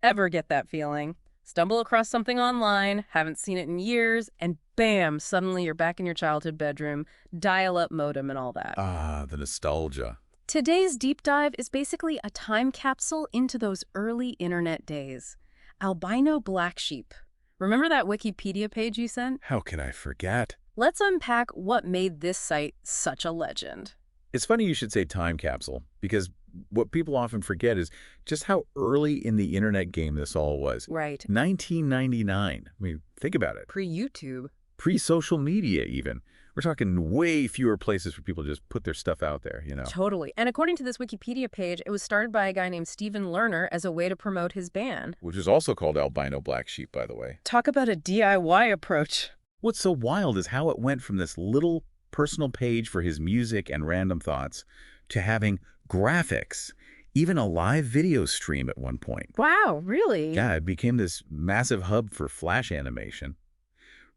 Ever get that feeling? Stumble across something online, haven't seen it in years, and bam, suddenly you're back in your childhood bedroom, dial-up modem and all that. Ah, the nostalgia. Today's deep dive is basically a time capsule into those early internet days. Albino Black Sheep. Remember that Wikipedia page you sent? How can I forget? Let's unpack what made this site such a legend. It's funny you should say time capsule, because what people often forget is just how early in the internet game this all was. Right. 1999. I mean, think about it. Pre-YouTube. Pre-social media, even. We're talking way fewer places for people to just put their stuff out there, Totally. And according to this Wikipedia page, it was started by a guy named Stephen Lerner as a way to promote his band. Which is also called Albino Black Sheep, by the way. Talk about a DIY approach. What's so wild is how it went from this little personal page for his music and random thoughts to having graphics, even a live video stream at one point. Wow, really? Yeah, it became this massive hub for flash animation.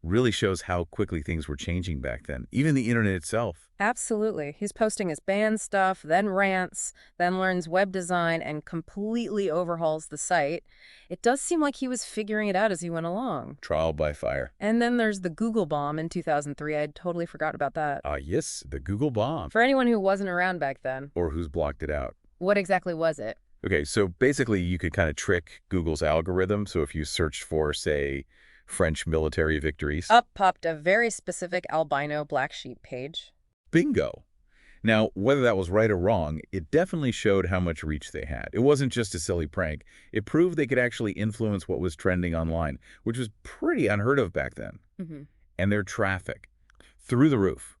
Really shows how quickly things were changing back then, even the internet itself. Absolutely. He's posting his band stuff, then rants, then learns web design, and completely overhauls the site. It does seem like he was figuring it out as he went along. Trial by fire. And then there's the Google bomb in 2003. I'd totally forgot about that. Yes, the Google bomb. For anyone who wasn't around back then. Or who's blocked it out. What exactly was it? Okay, so basically you could kind of trick Google's algorithm. So if you searched for, say, French military victories. Up popped a very specific albino black sheep page. Bingo. Now, whether that was right or wrong, it definitely showed how much reach they had. It wasn't just a silly prank. It proved they could actually influence what was trending online, which was pretty unheard of back then. And their traffic, through the roof.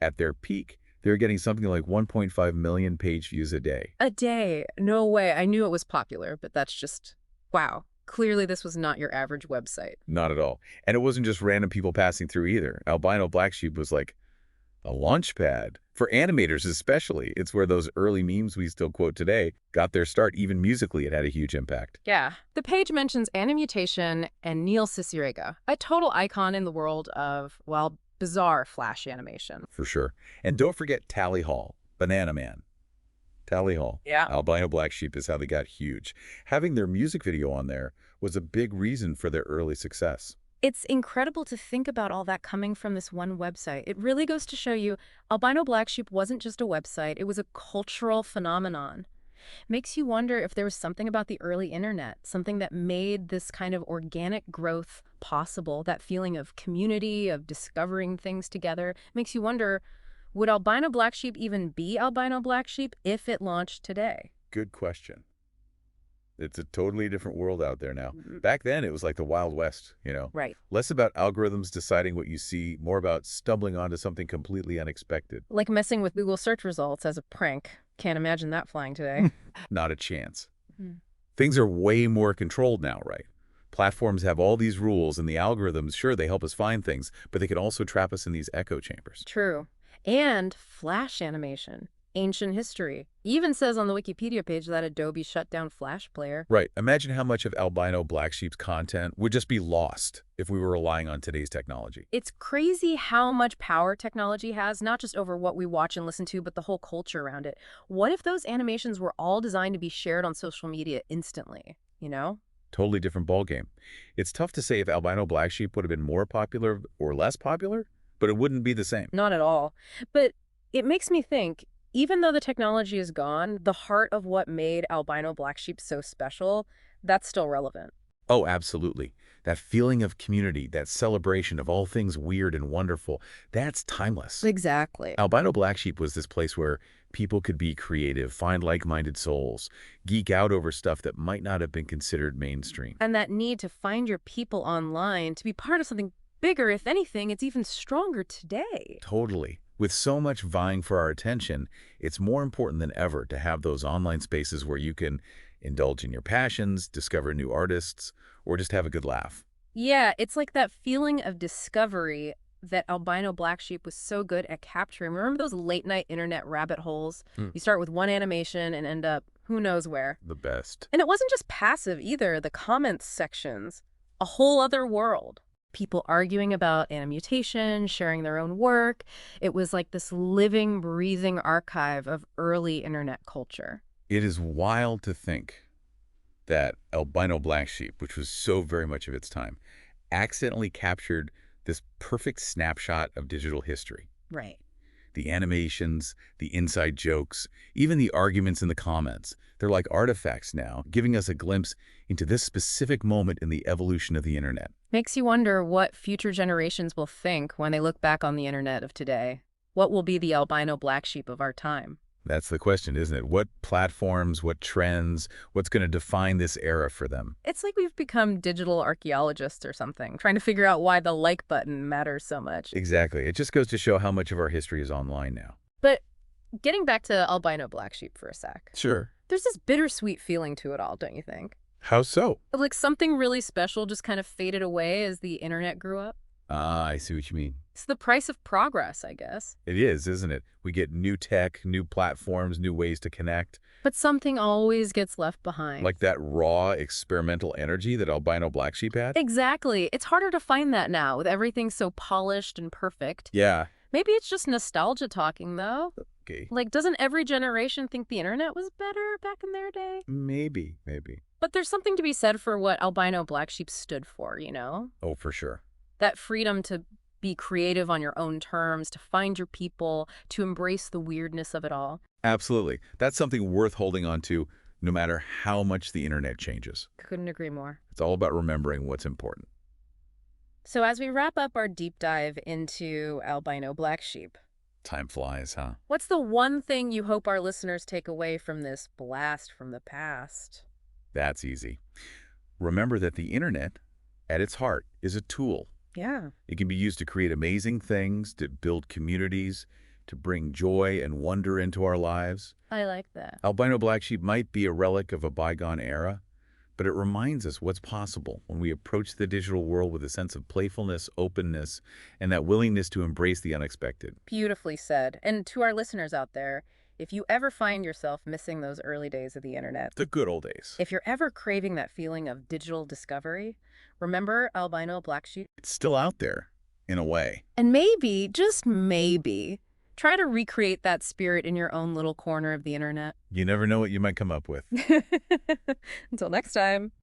At their peak, they were getting something like 1.5 million page views a day. A day? No way. I knew it was popular, but that's just, wow. Clearly, this was not your average website. Not at all. And it wasn't just random people passing through either. Albino Black Sheep was like a launch pad. For animators especially, it's where those early memes we still quote today got their start. Even musically, it had a huge impact. Yeah. The page mentions Animutation and Neil Cicierega, a total icon in the world of, well, bizarre flash animation. For sure. And don't forget Tally Hall, Banana Man. Tally Hall. Yeah. Albino Black Sheep is how they got huge. Having their music video on there was a big reason for their early success. It's incredible to think about all that coming from this one website. It really goes to show you Albino Black Sheep wasn't just a website, it was a cultural phenomenon. Makes you wonder if there was something about the early internet, something that made this kind of organic growth possible, that feeling of community, of discovering things together. Makes you wonder, would Albino Black Sheep even be Albino Black Sheep if it launched today? Good question. It's a totally different world out there now. Back then, it was like the Wild West, Right. Less about algorithms deciding what you see, more about stumbling onto something completely unexpected. Like messing with Google search results as a prank. Can't imagine that flying today. Not a chance. Things are way more controlled now, right? Platforms have all these rules, and the algorithms, sure, they help us find things, but they can also trap us in these echo chambers. True. And flash animation. Ancient history. Even says on the Wikipedia page that Adobe shut down Flash Player. Right. Imagine how much of Albino Black Sheep's content would just be lost if we were relying on today's technology. It's crazy how much power technology has, not just over what we watch and listen to, but the whole culture around it. What if those animations were all designed to be shared on social media instantly, Totally different ballgame. It's tough to say if Albino Black Sheep would have been more popular or less popular, but it wouldn't be the same. Not at all. But it makes me think, even though the technology is gone, the heart of what made Albino Black Sheep so special, that's still relevant. Oh, absolutely. That feeling of community, that celebration of all things weird and wonderful, that's timeless. Exactly. Albino Black Sheep was this place where people could be creative, find like-minded souls, geek out over stuff that might not have been considered mainstream. And that need to find your people online, to be part of something bigger, if anything, it's even stronger today. Totally. With so much vying for our attention, it's more important than ever to have those online spaces where you can indulge in your passions, discover new artists, or just have a good laugh. Yeah, it's like that feeling of discovery that Albino Black Sheep was so good at capturing. Remember those late-night internet rabbit holes? You start with one animation and end up who knows where. The best. And it wasn't just passive either. The comments sections, a whole other world. People arguing about animutation, sharing their own work. It was like this living, breathing archive of early internet culture. It is wild to think that Albino Black Sheep, which was so very much of its time, accidentally captured this perfect snapshot of digital history. Right. The animations, the inside jokes, even the arguments in the comments. They're like artifacts now, giving us a glimpse into this specific moment in the evolution of the internet. Makes you wonder what future generations will think when they look back on the internet of today. What will be the albino black sheep of our time? That's the question, isn't it? What platforms, what trends, what's going to define this era for them? It's like we've become digital archaeologists or something, trying to figure out why the like button matters so much. Exactly. It just goes to show how much of our history is online now. But getting back to albino black sheep for a sec, Sure. there's this bittersweet feeling to it all, don't you think? How so? Like something really special just kind of faded away as the internet grew up. Ah, I see what you mean. It's the price of progress, I guess. It is, isn't it? We get new tech, new platforms, new ways to connect. But something always gets left behind. Like that raw, experimental energy that Albino Black Sheep had? Exactly. It's harder to find that now with everything so polished and perfect. Yeah. Maybe it's just nostalgia talking, though. Okay. Like, doesn't every generation think the internet was better back in their day? Maybe. But there's something to be said for what albino black sheep stood for, you know? Oh, for sure. That freedom to be creative on your own terms, to find your people, to embrace the weirdness of it all. Absolutely. That's something worth holding on to no matter how much the internet changes. Couldn't agree more. It's all about remembering what's important. So as we wrap up our deep dive into albino black sheep, Time flies, huh? what's the one thing you hope our listeners take away from this blast from the past? That's easy. Remember that the internet, at its heart, is a tool. Yeah. It can be used to create amazing things, to build communities, to bring joy and wonder into our lives. I like that. Albino Black Sheep might be a relic of a bygone era, but it reminds us what's possible when we approach the digital world with a sense of playfulness, openness, and that willingness to embrace the unexpected. Beautifully said. And to our listeners out there, if you ever find yourself missing those early days of the internet, The good old days. if you're ever craving that feeling of digital discovery, remember albino black sheep? It's still out there, in a way. And maybe, just maybe, try to recreate that spirit in your own little corner of the internet. You never know what you might come up with. Until next time.